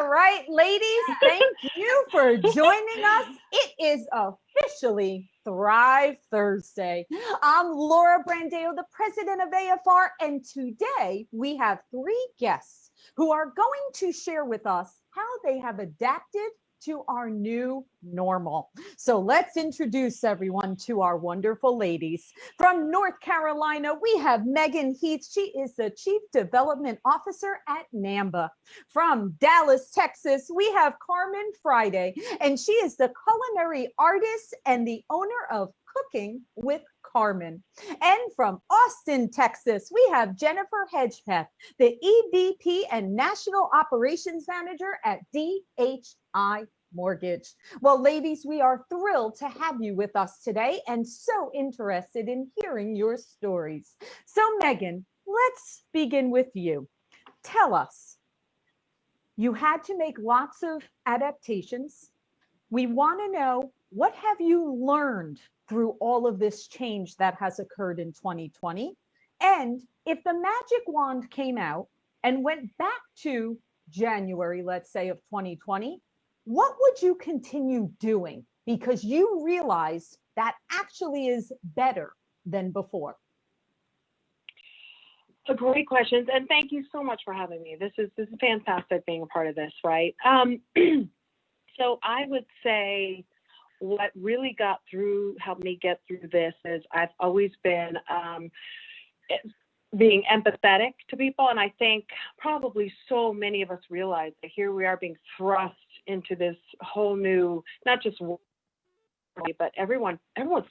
All right, ladies, thank you for joining us. It is officially Thrive Thursday. I'm Laura Brandao, the president of AFR, and today we have three guests who are going to share with us how they have adapted to our new normal. So let's introduce everyone to our wonderful ladies. From North Carolina, we have Meghan Heath. She is the Chief Development Officer at NAMBA. From Dallas, Texas, we have Carmen Friday, and she is the culinary artist and the owner of Cooking with Carmen. And from Austin, Texas, we have Jennifer Hedgepeth, the EVP and National Operations Manager at DHI Mortgage. Well, ladies, we are thrilled to have you with us today and so interested in hearing your stories. So, Meghan, let's begin with you. Tell us, you had to make lots of adaptations. We want to know, what have you learned through all of this change that has occurred in 2020? And if the magic wand came out and went back to January, let's say, of 2020, what would you continue doing? Because you realize that actually is better than before. A great questions, and thank you so much for having me. This is fantastic being a part of this, right? So I would say what really helped me get through this is I've always been being empathetic to people. And I think probably so many of us realize that here we are being thrust into this whole new, not just world, but everyone's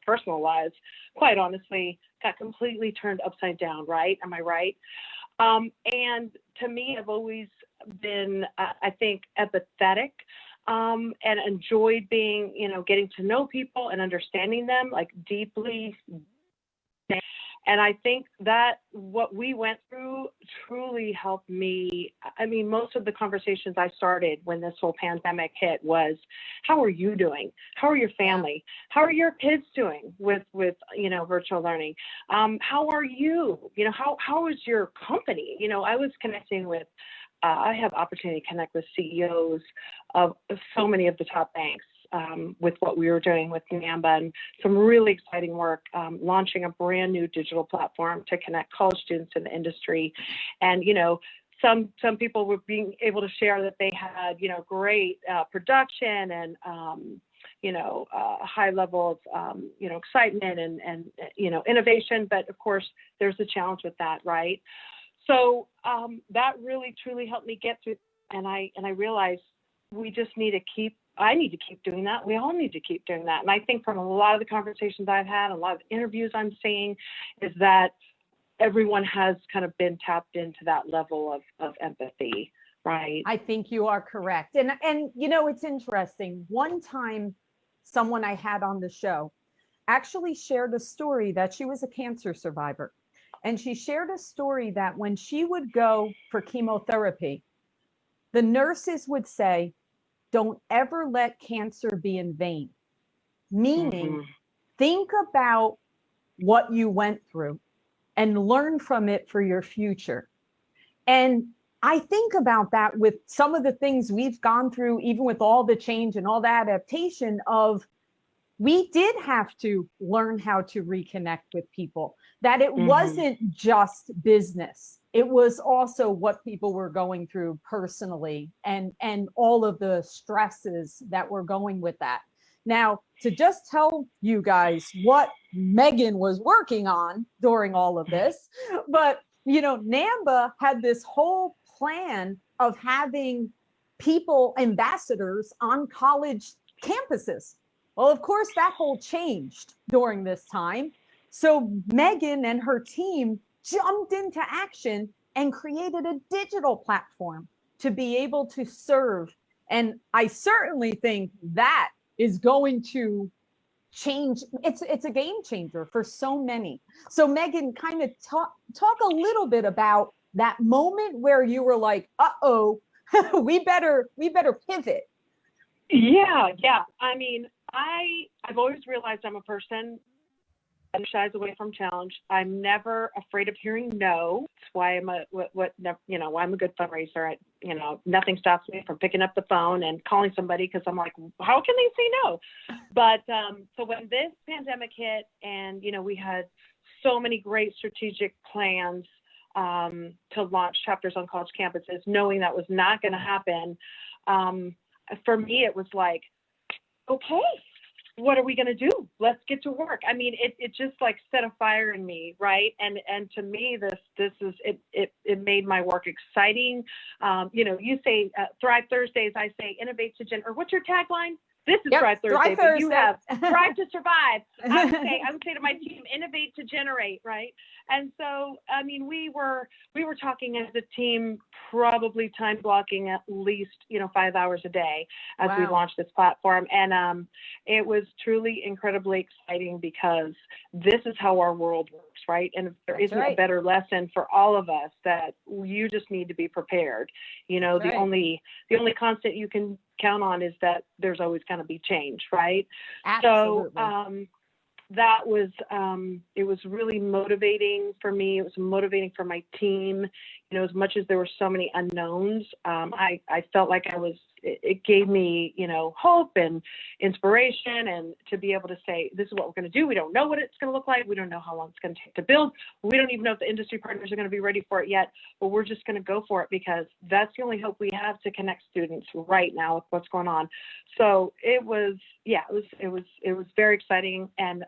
personal lives, quite honestly, got completely turned upside down, right? Am I right? And to me, I've always been, I think, empathetic. And enjoyed being, getting to know people and understanding them like deeply. And I think that what we went through truly helped me. I mean, most of the conversations I started when this whole pandemic hit was, how are you doing? How are your family? How are your kids doing with virtual learning? How are you? How is your company? I was connecting with, I have opportunity to connect with CEOs of so many of the top banks with what we were doing with NAMBA, and some really exciting work, launching a brand new digital platform to connect college students in the industry. And, some people were being able to share that they had, great production and, a high level of, excitement and innovation. But of course, there's a challenge with that, right? So that really, truly helped me get through. And I realized I need to keep doing that. We all need to keep doing that. And I think from a lot of the conversations I've had, a lot of interviews I'm seeing, is that everyone has kind of been tapped into that level of empathy, right? I think you are correct. And it's interesting. One time, someone I had on the show actually shared a story that she was a cancer survivor. And she shared a story that when she would go for chemotherapy, the nurses would say, don't ever let cancer be in vain. Meaning, think about what you went through and learn from it for your future. And I think about that with some of the things we've gone through, even with all the change and all the adaptation of, we did have to learn how to reconnect with people, that it wasn't just business. It was also what people were going through personally and all of the stresses that were going with that. Now, to just tell you guys what Meghan was working on during all of this, but, NAMBA had this whole plan of having people, ambassadors on college campuses. Well, of course, that whole changed during this time. So Meghan and her team jumped into action and created a digital platform to be able to serve. And I certainly think that is going to change. It's a game changer for so many. So Meghan, kind of talk a little bit about that moment where you were like, uh-oh, we better pivot. Yeah. I mean, I've always realized I'm a person shies away from challenge. I'm never afraid of hearing no. It's why I'm why I'm a good fundraiser. Nothing stops me from picking up the phone and calling somebody, because I'm like, how can they say no? But so when this pandemic hit, and we had so many great strategic plans to launch chapters on college campuses, knowing that was not going to happen, for me it was like, okay, what are we going to do? Let's get to work. I mean, it just like set a fire in me, right? And to me, this is it made my work exciting. You say Thrive Thursdays, I say innovate to generate. Or what's your tagline? This is Thrive Thursday, but you have Thrive to Survive. I would say to my team, innovate to generate, right? And so, I mean, we were talking as a team, probably time blocking at least 5 hours a day as we launched this platform, and it was truly incredibly exciting, because this is how our world works, right? And if there isn't a better lesson for all of us, that you just need to be prepared. The only constant you can count on is that there's always going to be change, right? Absolutely. So that was it was really motivating for me. It was motivating for my team. As much as there were so many unknowns, I felt like it gave me, hope and inspiration, and to be able to say, this is what we're going to do. We don't know what it's going to look like. We don't know how long it's going to take to build. We don't even know if the industry partners are going to be ready for it yet, but we're just going to go for it, because that's the only hope we have to connect students right now with what's going on. So it was very exciting. And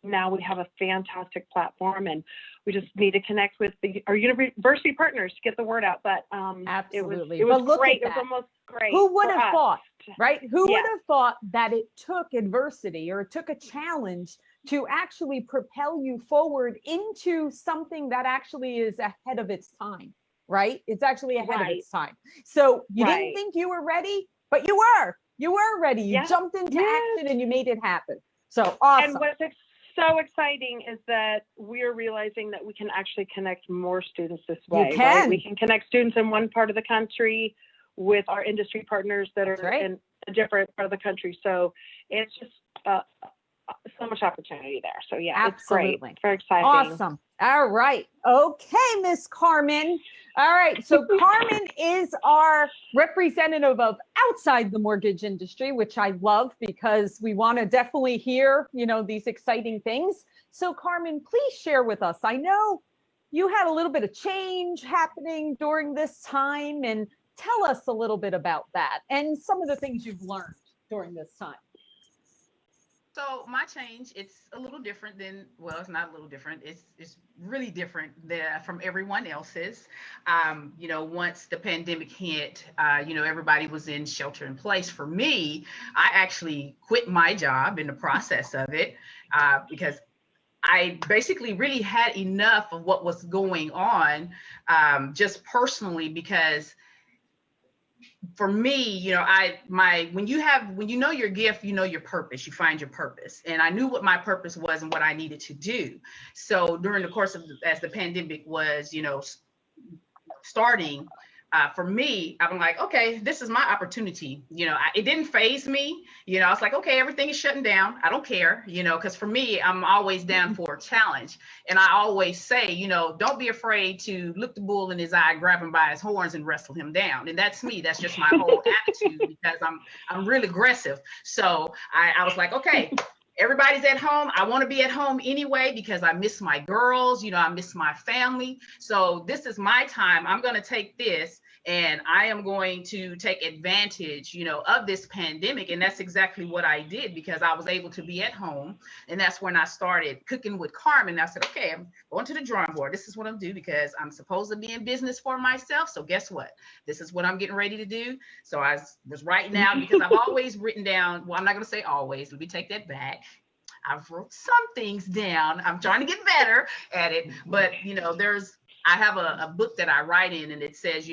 now we have a fantastic platform, and we just need to connect with our university partners to get the word out. But absolutely, it was great. It was almost great. Who would have thought, right? Who would have thought that it took adversity, or it took a challenge to actually propel you forward into something that actually is ahead of its time, right? It's actually ahead of its time. So you didn't think you were ready, but you were. You were ready. You jumped into action, and you made it happen. So awesome. And what's so exciting is that we're realizing that we can actually connect more students this way. Right? We can connect students in one part of the country with our industry partners that are in a different part of the country. So it's just so much opportunity there. So it's great. Very exciting. Awesome. All right. Okay, Miss Carmen. All right. So Carmen is our representative of outside the mortgage industry, which I love, because we want to definitely hear, these exciting things. So Carmen, please share with us. I know you had a little bit of change happening during this time, and tell us a little bit about that and some of the things you've learned during this time. So my change, it's a little different than, well, it's not a little different. It's really different from everyone else's. Once the pandemic hit, everybody was in shelter in place. For me, I actually quit my job in the process of it because I basically really had enough of what was going on, just personally, because for me, when you know your gift, you know your purpose, you find your purpose. And I knew what my purpose was and what I needed to do. So during the course of, as the pandemic was, starting, for me, I'm like, okay, this is my opportunity. It didn't faze me. I was like, okay, everything is shutting down. I don't care, because for me, I'm always down for a challenge. And I always say, don't be afraid to look the bull in his eye, grab him by his horns and wrestle him down. And that's me. That's just my whole attitude, because I'm really aggressive. So I was like, okay, everybody's at home. I want to be at home anyway, because I miss my girls, I miss my family. So this is my time. I'm going to take this, and I am going to take advantage, of this pandemic. And that's exactly what I did, because I was able to be at home. And that's when I started cooking with Carmen. I said, okay, I'm going to the drawing board. This is what I'm doing, because I'm supposed to be in business for myself. So guess what? This is what I'm getting ready to do. So I was writing out, because I've always written down, well, I'm not going to say always. Let me take that back. I've wrote some things down. I'm trying to get better at it. But, I have a book that I write in, and it says,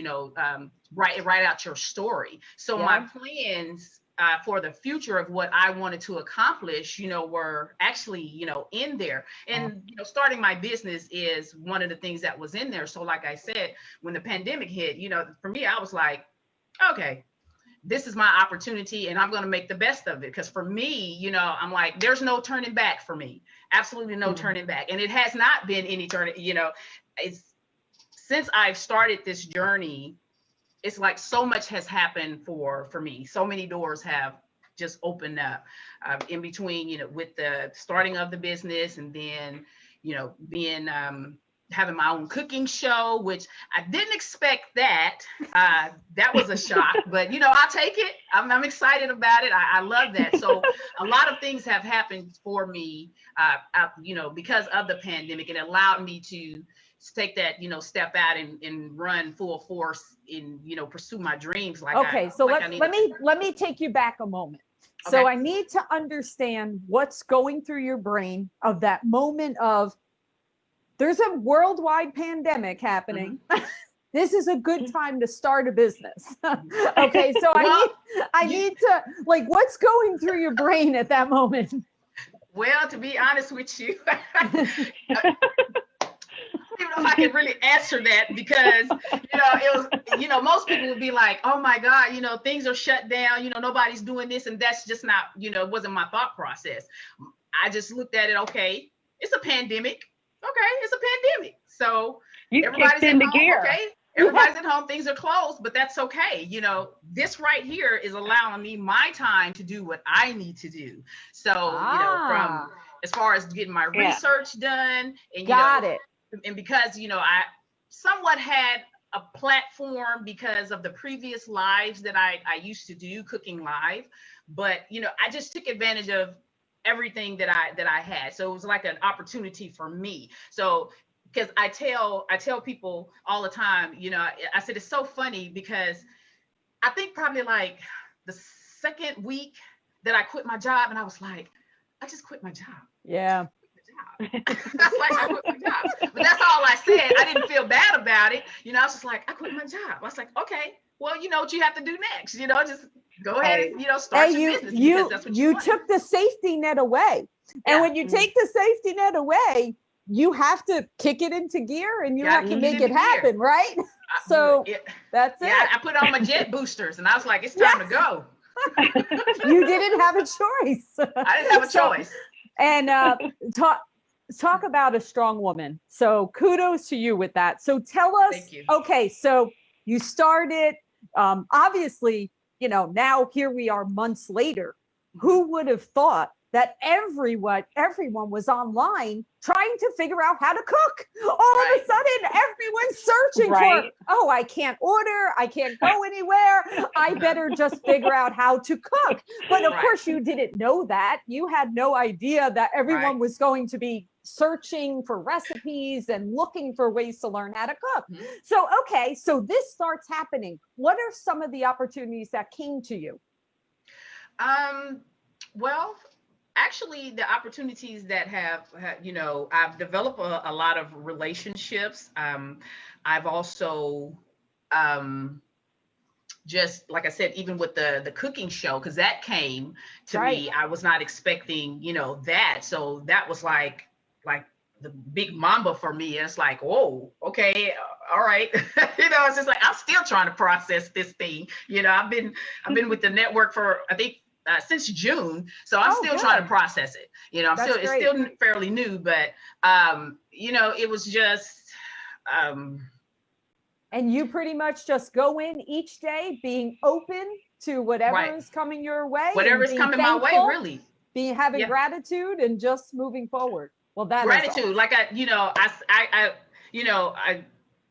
write out your story. So my plans for the future of what I wanted to accomplish, were actually, in there. And, starting my business is one of the things that was in there. So like I said, when the pandemic hit, for me, I was like, okay, this is my opportunity, and I'm going to make the best of it. Because for me, I'm like, there's no turning back for me. absolutely no turning back. And it has not been any turning, it's since I've started this journey, it's like so much has happened for me. So many doors have just opened up in between, with the starting of the business, and then, being having my own cooking show, which I didn't expect that. That was a shock, but I'll take it. I'm excited about it. I love that. So a lot of things have happened for me, because of the pandemic. It allowed me to take that, step out and run full force in, pursue my dreams. Let me take you back a moment. Okay. So I need to understand what's going through your brain of that moment of, there's a worldwide pandemic happening. Mm-hmm. This is a good time to start a business. Okay, so I need to, what's going through your brain at that moment? Well, to be honest with you, I don't even know if I can really answer that, because, it was, most people would be like, oh my God, things are shut down, nobody's doing this. And that's just not, it wasn't my thought process. I just looked at it. Okay, it's a pandemic. Okay, it's a pandemic. So everybody's in the gear. Okay, everybody's at home. Things are closed, but that's okay. This right here is allowing me my time to do what I need to do. So, from as far as getting my research done, and and because I somewhat had a platform because of the previous lives that I used to do, cooking live, but I just took advantage of everything that I had. So it was like an opportunity for me. So because I tell people all the time, I said, it's so funny, because I think probably like the second week that I quit my job, and I was like, I just quit my job. Yeah. That's like, I quit my job. But that's all I said. I didn't feel bad about it. I was just like, I quit my job. I was like, okay, well, you know what you have to do next, just go ahead and, start your business, because that's what you took the safety net away. And when you take the safety net away, you have to kick it into gear, and you have to make it happen, right? So that's it. Yeah, I put on my jet boosters, and I was like, it's time to go. You didn't have a choice. I didn't have a choice. And talk about a strong woman. So kudos to you with that. So tell us, thank you. Okay, so you started, obviously, now here we are months later. Who would have thought that everyone was online trying to figure out how to cook? All of a sudden, everyone's searching for, I can't order, I can't go anywhere, I better just figure out how to cook. But of course, you didn't know that. You had no idea that everyone was going to be searching for recipes and looking for ways to learn how to cook. Mm-hmm. So, okay, so this starts happening. What are some of the opportunities that came to you? Well, actually, the opportunities that have I've developed a lot of relationships. I've also, just like I said, even with the cooking show, because that came to me, I was not expecting, that. So that was like the big mamba for me. It's like, whoa, okay, all right. It's just like, I'm still trying to process this thing. I've been with the network for, I think, since June, so I'm still trying to process it. It's still fairly new, but it was just. And you pretty much just go in each day being open to whatever is coming your way. Whatever is coming my way, really. Having gratitude and just moving forward. Well, that gratitude, is awesome. Like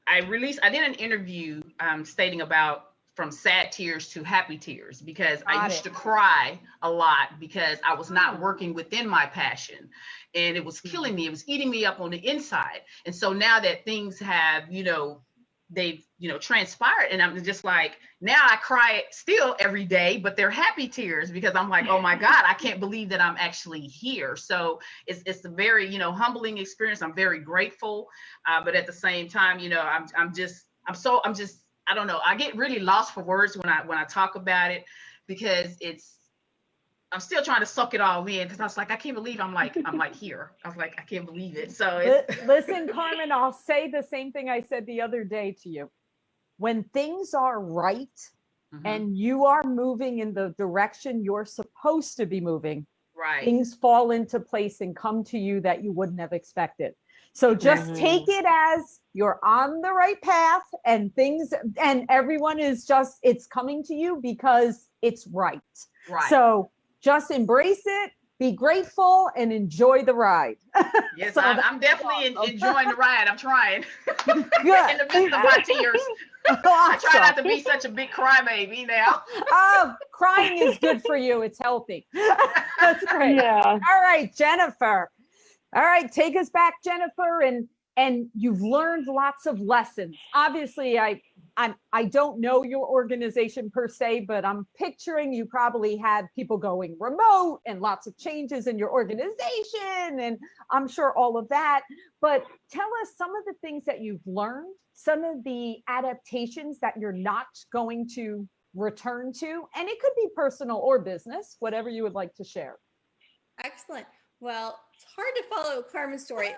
I released. I did an interview stating about from sad tears to happy tears, because I used to cry a lot because I was not working within my passion, and it was killing me. It was eating me up on the inside. And so now that things have, they've, transpired, and I'm just like, now I cry still every day, but they're happy tears, because I'm like, oh my God, I can't believe that I'm actually here. So it's a very, humbling experience. I'm very grateful. But at the same time, I'm just, I don't know. I get really lost for words when I talk about it, because I'm still trying to suck it all in, because I was like, I can't believe I'm like here. I was like, I can't believe it. So listen, Carmen, I'll say the same thing I said the other day to you. When things are right, and you are moving in the direction you're supposed to be moving, Right. things fall into place and come to you that you wouldn't have expected. So just take it as you're on the right path, and things, and everyone is just, it's coming to you because it's right. Right. So just embrace it, be grateful, and enjoy the ride. Yes, So I'm definitely awesome. enjoying the ride. I'm trying. In Good. the midst of my tears. I try not Awesome. to be such a big crybaby now. Crying is good for you. It's healthy. That's great. Yeah. All right, Jennifer. All right, take us back, Jennifer, and you've learned lots of lessons. Obviously, I don't know your organization per se, but I'm picturing you probably had people going remote and lots of changes in your organization, and I'm sure all of that. But tell us some of the things that you've learned, some of the adaptations that you're not going to return to, and it could be personal or business, whatever you would like to share. Excellent. Well, it's hard to follow Carmen's story.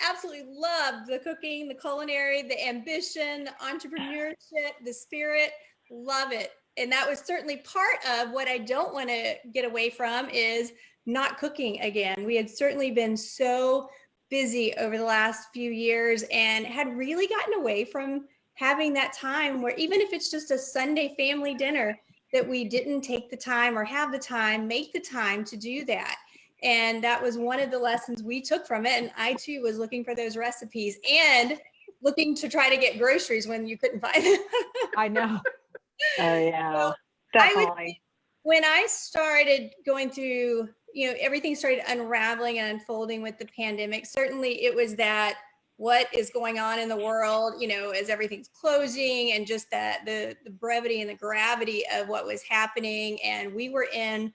Absolutely love the cooking, the culinary, the ambition, the entrepreneurship, the spirit. Love it. And that was certainly part of what I don't want to get away from is not cooking again. We had certainly been so busy over the last few years and had really gotten away from having that time where even if it's just a Sunday family dinner, that we didn't take the time or have the time, make the time to do that. And that was one of the lessons we took from it. And I too was looking for those recipes and looking to try to get groceries when you couldn't find them. I know. Oh yeah, So definitely. when I started going through, everything started unraveling and unfolding with the pandemic, certainly it was that what is going on in the world, as everything's closing and just that the brevity and the gravity of what was happening. And we were in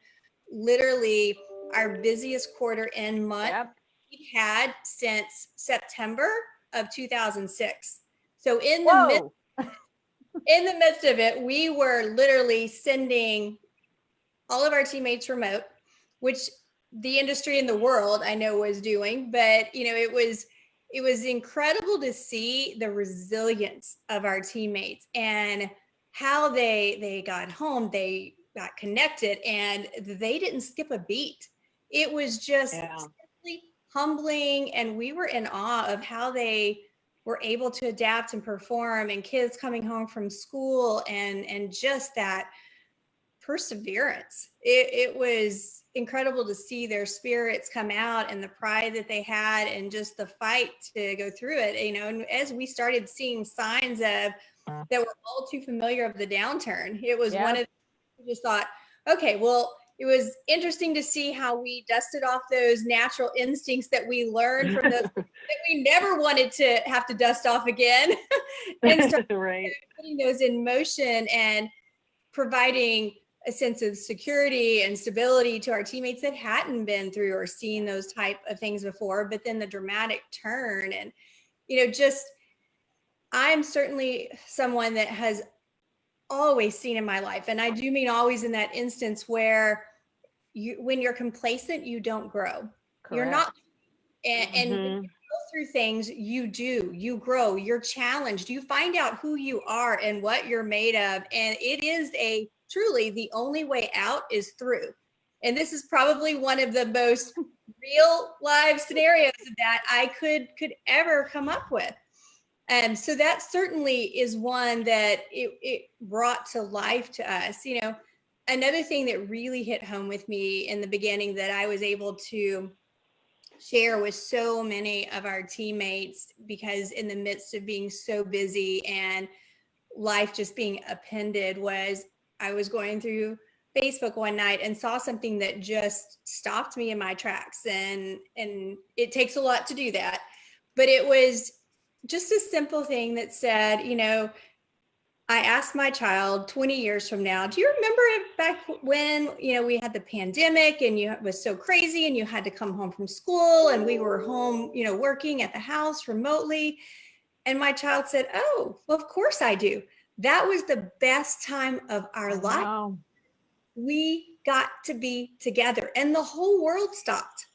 literally our busiest quarter end month we've had since September of 2006. So in the midst of it, we were literally sending all of our teammates remote, which the industry in the world I know was doing, but it was incredible to see the resilience of our teammates and how they got home, they got connected, and they didn't skip a beat. It was just simply humbling, and we were in awe of how they were able to adapt and perform, and kids coming home from school and just that perseverance. It was incredible to see their spirits come out and the pride that they had and just the fight to go through it, and as we started seeing signs of that were all too familiar of the downturn, it was one of we just thought, okay, well, it was interesting to see how we dusted off those natural instincts that we learned from those that we never wanted to have to dust off again and start putting those in motion and providing a sense of security and stability to our teammates that hadn't been through or seen those type of things before. But then the dramatic turn and, just, I'm certainly someone that has always seen in my life, and I do mean always in that instance where when you're complacent, you don't grow. Correct. You're not, and when you go through things, you grow, you're challenged, you find out who you are and what you're made of, and it is truly the only way out is through. And this is probably one of the most real live scenarios that I could ever come up with. And so that certainly is one that it brought to life to us. Another thing that really hit home with me in the beginning that I was able to share with so many of our teammates, because in the midst of being so busy and life just being appended, was I was going through Facebook one night and saw something that just stopped me in my tracks. And it takes a lot to do that. But it was just a simple thing that said, I asked my child 20 years from now, do you remember back when, we had the pandemic and it was so crazy and you had to come home from school and we were home, working at the house remotely? And my child said, oh, well, of course I do. That was the best time of our life. Wow. We got to be together and the whole world stopped.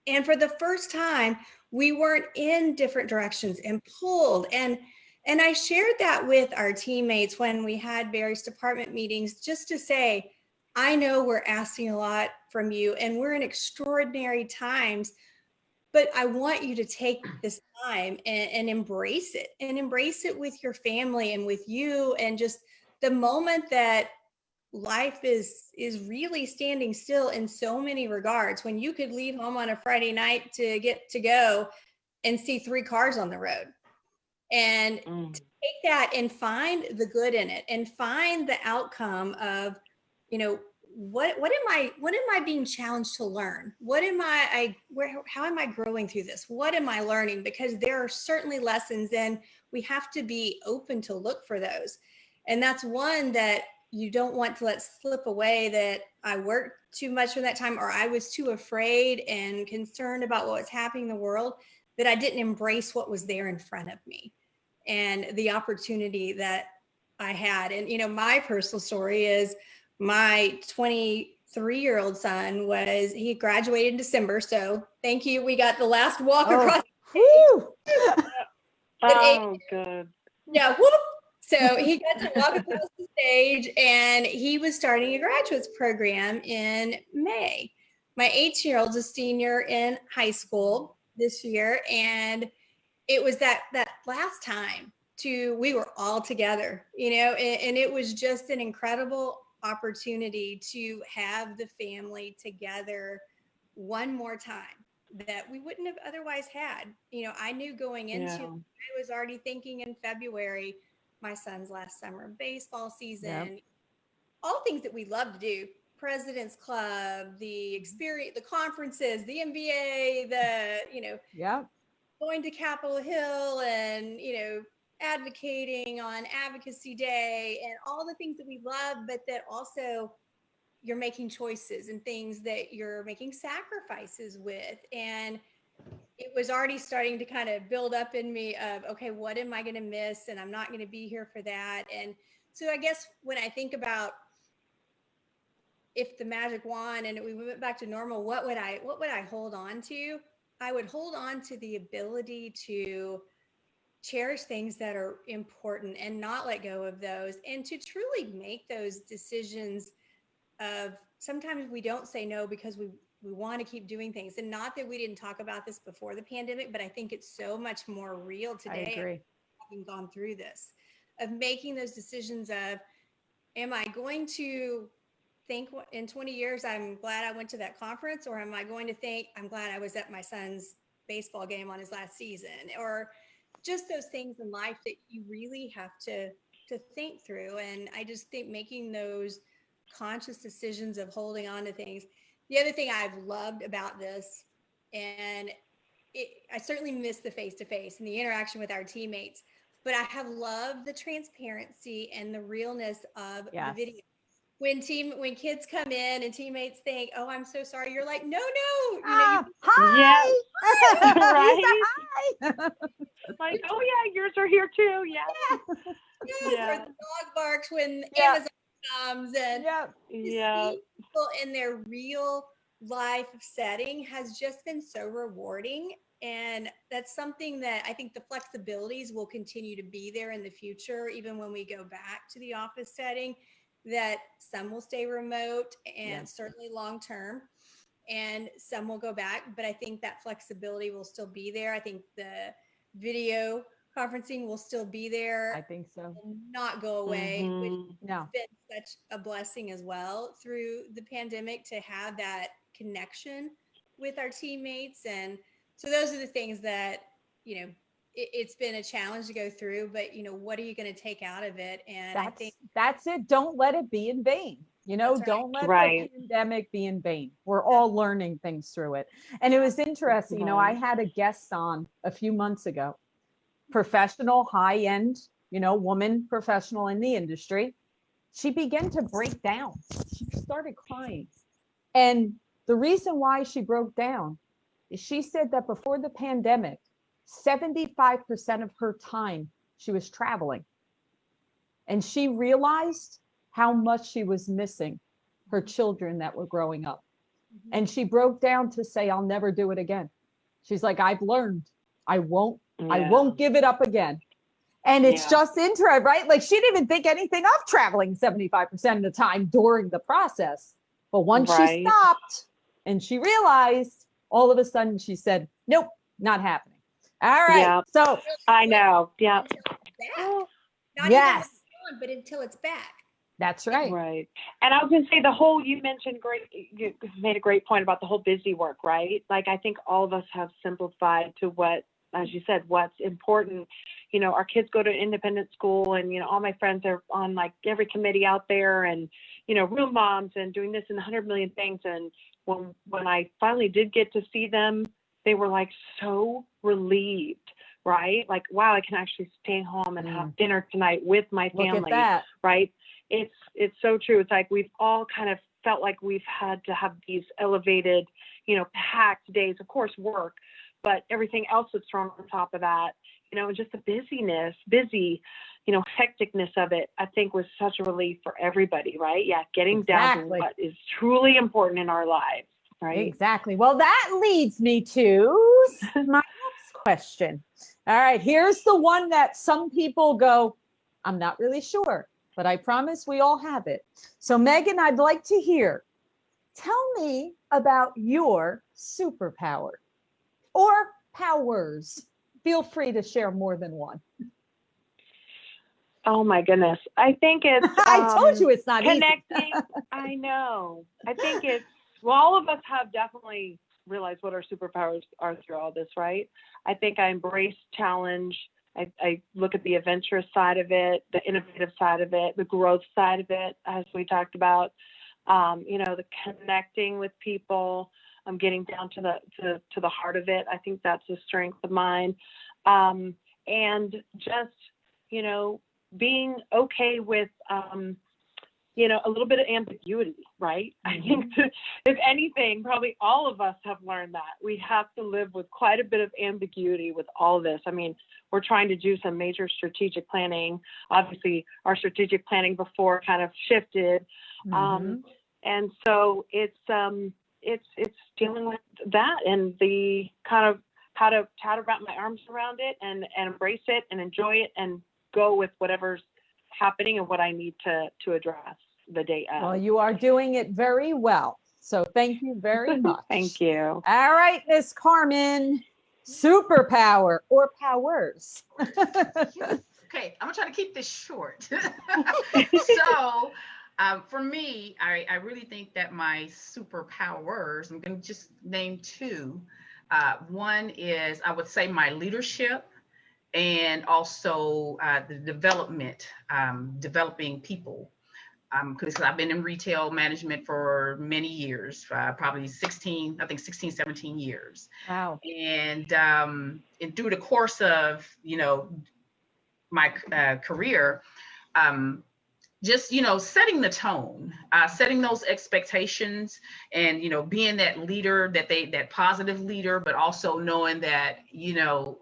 And for the first time, we weren't in different directions and pulled. And I shared that with our teammates when we had various department meetings, just to say, I know we're asking a lot from you and we're in extraordinary times, but I want you to take this time and embrace it, and embrace it with your family and with you, and just the moment that life is really standing still in so many regards, when you could leave home on a Friday night to get to go and see 3 cars on the road, and to take that and find the good in it and find the outcome of, you know, what am I being challenged to learn? What am how am I growing through this? What am I learning? Because there are certainly lessons, and we have to be open to look for those. And that's one that you don't want to let slip away, that I worked too much for that time, or I was too afraid and concerned about what was happening in the world, that I didn't embrace what was there in front of me and the opportunity that I had. And, you know, my personal story is my 23-year-old son he graduated in December. So thank you. We got the last walk across. Good. Yeah. Whoop. So he got to walk across the stage, and he was starting a graduates program in May. My 18-year-old's a senior in high school this year. And it was that last time we were all together, you know, and it was just an incredible opportunity to have the family together one more time that we wouldn't have otherwise had. You know, I knew going into I was already thinking in February, my son's last summer baseball season, all things that we love to do, President's Club, the experience, the conferences, the MBA, going to Capitol Hill and, you know, advocating on Advocacy Day and all the things that we love, but that also you're making choices and things that you're making sacrifices with. And it was already starting to kind of build up in me of, okay, what am I going to miss? And I'm not going to be here for that. And so I guess when I think about if the magic wand and we went back to normal, what would I hold on to? I would hold on to the ability to cherish things that are important and not let go of those, and to truly make those decisions of, sometimes we don't say no because we want to keep doing things. And not that we didn't talk about this before the pandemic, but I think it's so much more real today. I agree. Having gone through this, of making those decisions of, am I going to think in 20 years, I'm glad I went to that conference, or am I going to think, I'm glad I was at my son's baseball game on his last season, or just those things in life that you really have to think through. And I just think making those conscious decisions of holding on to things. The other thing I've loved about this, and I certainly miss the face-to-face and the interaction with our teammates, but I have loved the transparency and the realness of the video. When kids come in and teammates think, "Oh, I'm so sorry," you're like, "No, you know, hi, right? Hi. Like, oh yeah, yours are here too. Yes. Or the dog barks when Amazon comes, and see people in their real life setting has just been so rewarding. And that's something that I think the flexibilities will continue to be there in the future, even when we go back to the office setting, that some will stay remote and certainly long term, and some will go back. But I think that flexibility will still be there. I think the video conferencing will still be there. I think so. Not go away, which No. has been such a blessing as well through the pandemic, to have that connection with our teammates. And so those are the things that, you know, it's been a challenge to go through, but you know, what are you going to take out of it? And I think that's it. Don't let it be in vain. You know, don't let the pandemic be in vain. We're all learning things through it. And it was interesting. You know, I had a guest on a few months ago, professional, high-end, you know, woman professional in the industry. She began to break down. She started crying. And the reason why she broke down is she said that before the pandemic, 75% of her time she was traveling. And she realized how much she was missing her children that were growing up. And she broke down to say, I'll never do it again. She's like, I've learned. I won't give it up again. And it's just interesting, right? Like she didn't even think anything of traveling 75% of the time during the process. But once she stopped and she realized, all of a sudden she said, nope, not happening. All right. Yeah. So I know. Yeah. Not yes, even when it's gone, but until it's back. that's right. Right. And I was going to say you mentioned you made a great point about the whole busy work, right? Like, I think all of us have simplified to what, as you said, what's important. You know, our kids go to independent school and, you know, all my friends are on like every committee out there and, you know, room moms and doing this and 100 million things. And when I finally did get to see them, they were like so relieved, right? Like, wow, I can actually stay home and have dinner tonight with my family. Look at that. Right? It's so true. It's like we've all kind of felt like we've had to have these elevated, you know, packed days, of course, work, but everything else that's thrown on top of that, you know, and just the busy, you know, hecticness of it, I think was such a relief for everybody, right? Yeah, getting down to what is truly important in our lives, right? Exactly. Well, that leads me to my next question. All right, here's the one that some people go, I'm not really sure, but I promise we all have it. So Meghan, I'd like to hear, tell me about your superpower or powers. Feel free to share more than one. Oh my goodness. I think it's I told you it's not connecting. easy. I know. I think it's, well, all of us have definitely realized what our superpowers are through all this, right? I think I embrace challenge. I look at the adventurous side of it, the innovative side of it, the growth side of it, as we talked about, you know, the connecting with people. I'm getting down to the heart of it. I think that's a strength of mine. And just, you know, being okay with, you know, a little bit of ambiguity, right? I think if anything, probably all of us have learned that we have to live with quite a bit of ambiguity with all this. I mean, we're trying to do some major strategic planning. Obviously, our strategic planning before kind of shifted. And so it's dealing with that and the kind of how to wrap my arms around it and embrace it and enjoy it and go with whatever's happening and what I need to address the day of. Well, you are doing it very well. So thank you very much. Thank you. All right, Miss Carmen, superpower or powers. Okay, I'm gonna try to keep this short. So for me, I really think that my superpowers, I'm gonna just name two. One is, I would say, my leadership, and also the developing people. Because I've been in retail management for many years, probably 16, 17 years. Wow. And through the course of, you know, my career, just, you know, setting the tone, setting those expectations, and, you know, being that leader, that positive leader, but also knowing that, you know,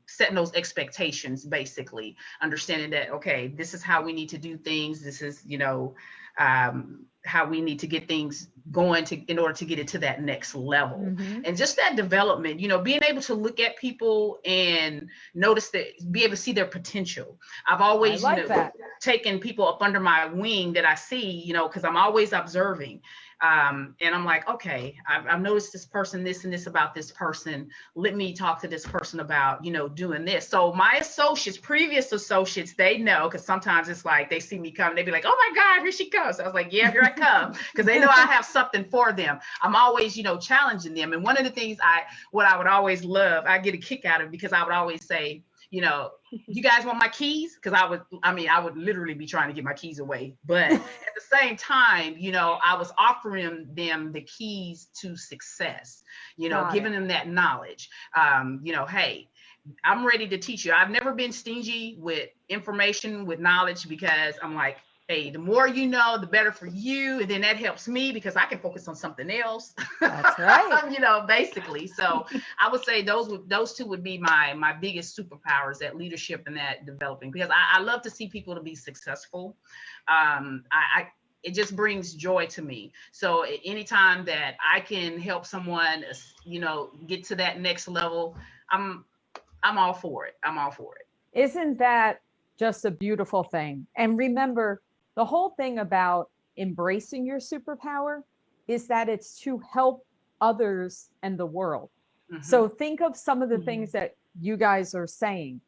setting those expectations, basically understanding that, okay, this is how we need to do things. This is, you know, how we need to get things going in order to get it to that next level. And just that development, you know, being able to look at people and notice that, be able to see their potential. I've always, you know, taken people up under my wing that I see, you know, because I'm always observing. And I'm like, okay, I've noticed this person, this and this about this person. Let me talk to this person about, you know, doing this. So my associates, previous associates, they know, because sometimes it's like they see me come, they be like, oh my God, here she comes. So I was like, yeah, here I come, because they know I have something for them. I'm always, you know, challenging them. And one of the things what I would always love, I get a kick out of, because I would always say, you know, you guys want my keys? Because I would literally be trying to get my keys away. But at the same time, you know, I was offering them the keys to success, you know, giving them that knowledge. You know, hey, I'm ready to teach you. I've never been stingy with information, with knowledge, because I'm like, hey, the more you know, the better for you. And then that helps me because I can focus on something else. That's right. You know, basically. So I would say those two would be my biggest superpowers, that leadership and that developing, because I love to see people to be successful. It just brings joy to me. So anytime that I can help someone, you know, get to that next level, I'm all for it. I'm all for it. Isn't that just a beautiful thing? And remember, the whole thing about embracing your superpower is that it's to help others and the world. So think of some of the things that you guys are saying.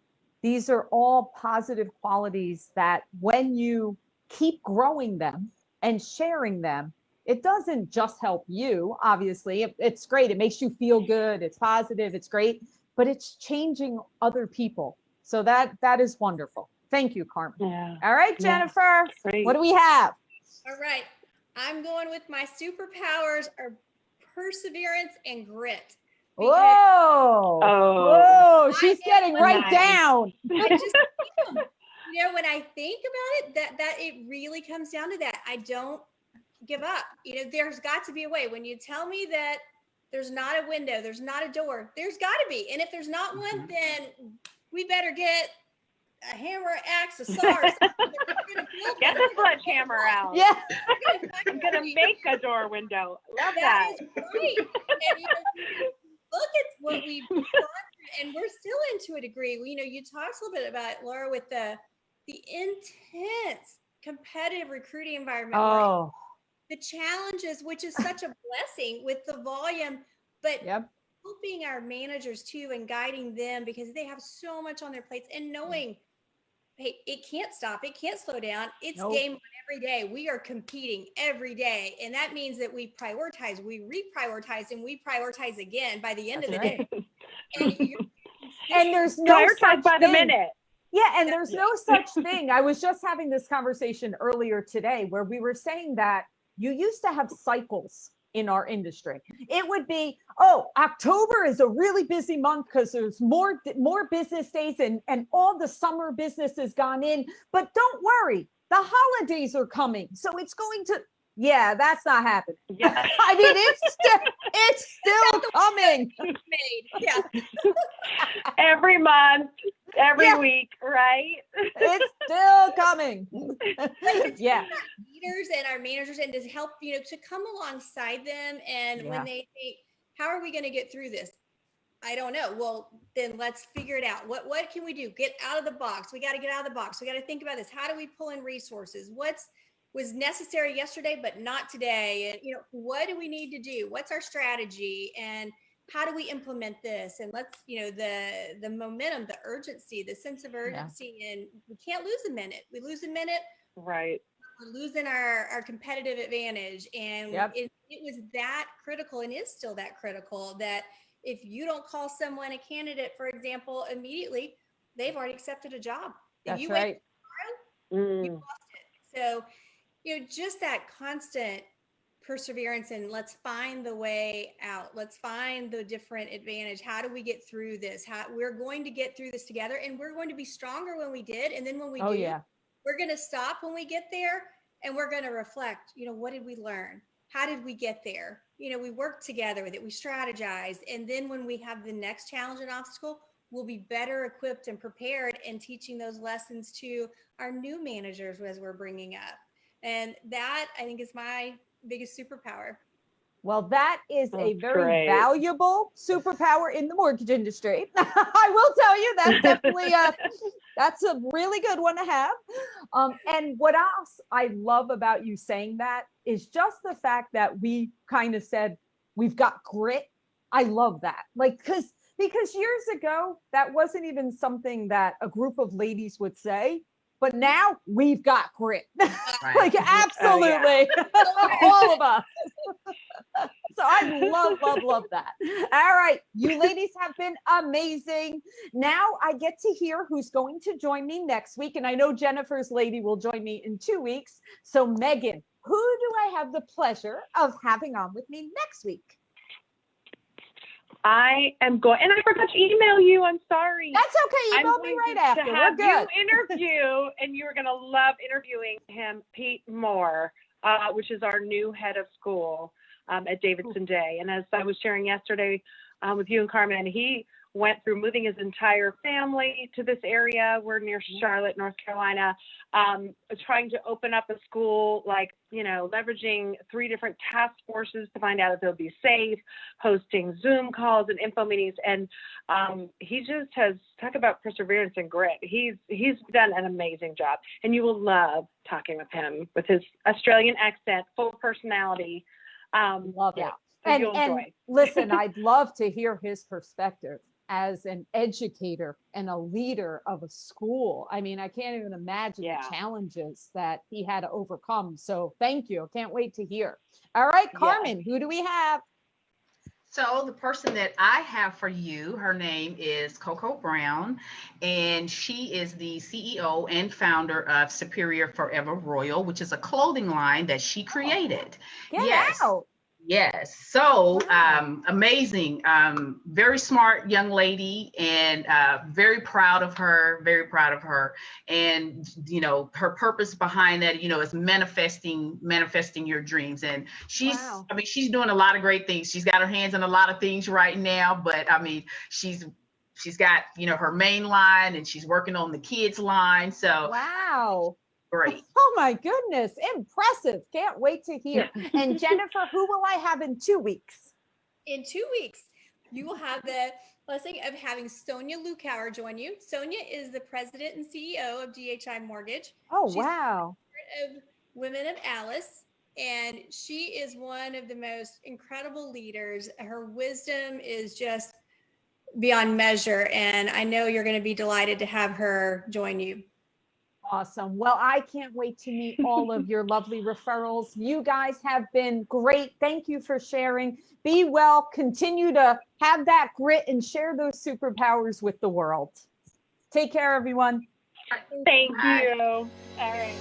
These are all positive qualities that when you keep growing them and sharing them, it doesn't just help you. Obviously, it's great. It makes you feel good. It's positive. It's great, but it's changing other people. So that is wonderful. Thank you, Carmen. Yeah. All right, Jennifer, Great. what do we have? All right. I'm going with my superpowers are perseverance and grit. Whoa. Oh. Whoa, she's getting right nice. down. I just, when I think about it, that it really comes down to that. I don't give up. There's got to be a way. When you tell me that there's not a window, there's not a door, there's got to be. And if there's not one, then we better get a hammer, axe, a saw, or something. Get the sledgehammer out. Yeah. I'm gonna make a door window. Love that. That is right. And look at what we've gone through, and we're still in to a degree. You talked a little bit about, Laura, with the intense competitive recruiting environment. Oh. The challenges, which is such a blessing with the volume, but helping our managers too and guiding them because they have so much on their plates and knowing, hey, it can't stop, it can't slow down. It's game on every day. We are competing every day. And that means that we prioritize, we reprioritize, and we prioritize again by the end of the day. And there's no prioritize such by thing. the minute. Yeah, and there's no such thing. I was just having this conversation earlier today where we were saying that you used to have cycles in our industry. It would be, October is a really busy month because there's more business days and all the summer business has gone in. But don't worry, the holidays are coming. So it's going to, that's not happening. Yeah. I mean, it's still coming. Yeah. Every month, every week, right? It's still coming. Yeah. Leaders and our managers, and to help, to come alongside them. And when they think, how are we going to get through this? I don't know. Well, then let's figure it out. What can we do? Get out of the box. We got to get out of the box. We got to think about this. How do we pull in resources? Was necessary yesterday, but not today? And, what do we need to do? What's our strategy? And how do we implement this? And let's, the momentum, the urgency, the sense of urgency, and we can't lose a minute. We lose a minute. Right. We're losing our competitive advantage. And it was that critical, and is still that critical, that if you don't call someone a candidate, for example, immediately, they've already accepted a job. That's if you right. wait tomorrow, you lost it. So, just that constant perseverance, and let's find the way out. Let's find the different advantage. How do we get through this? We're going to get through this together, and we're going to be stronger when we did. And then when we we're going to stop when we get there, and we're going to reflect, what did we learn? How did we get there? We worked together with it. We strategized. And then when we have the next challenge and obstacle, we'll be better equipped and prepared, and teaching those lessons to our new managers as we're bringing up. And that, I think, is my biggest superpower. Well, that is a very valuable superpower in the mortgage industry. I will tell you, that's definitely that's a really good one to have. And what else I love about you saying that is just the fact that we kind of said, we've got grit. I love that. Because years ago, that wasn't even something that a group of ladies would say. But now we've got grit. Right. Absolutely. All of us. So I love that. All right. You ladies have been amazing. Now I get to hear who's going to join me next week. And I know Jennifer's lady will join me in 2 weeks. So Meghan, who do I have the pleasure of having on with me next week? I am going, and I forgot to email you. I'm sorry. That's okay. Email me right after. We're good. You interview, and you're going to love interviewing him, Pete Moore, which is our new head of school at Davidson Day. And as I was sharing yesterday with you and Carmen, he went through moving his entire family to this area. We're near Charlotte, North Carolina, trying to open up a school, like, leveraging 3 different task forces to find out if they'll be safe, hosting Zoom calls and info meetings. And he just has, talk about perseverance and grit. He's done an amazing job, and you will love talking with him with his Australian accent, full personality. Love yeah, it. so And, you'll enjoy. listen, I'd love to hear his perspective as an educator and a leader of a school. I mean, I can't even imagine the challenges that he had to overcome. So thank you. Can't wait to hear. All right, Carmen, who do we have? So the person that I have for you, her name is Coco Brown, and she is the CEO and founder of Superior Forever Royal, which is a clothing line that she created. Get out. Yes. So amazing. Very smart young lady, and very proud of her, very proud of her. And, her purpose behind that, is manifesting your dreams. And she's, she's doing a lot of great things. She's got her hands in a lot of things right now, but she's got, her main line, and she's working on the kids line. So wow. Great. Oh my goodness, impressive. Can't wait to hear. And Jennifer, who will I have in 2 weeks? In 2 weeks, you will have the blessing of having Sonia Lukauer join you. Sonia is the president and CEO of DHI Mortgage. Oh, She's wow. Of Women of Alice, and she is one of the most incredible leaders. Her wisdom is just beyond measure, and I know you're going to be delighted to have her join you. Awesome. Well, I can't wait to meet all of your lovely referrals. You guys have been great. Thank you for sharing. Be well. Continue to have that grit and share those superpowers with the world. Take care, everyone. Thank you. All right.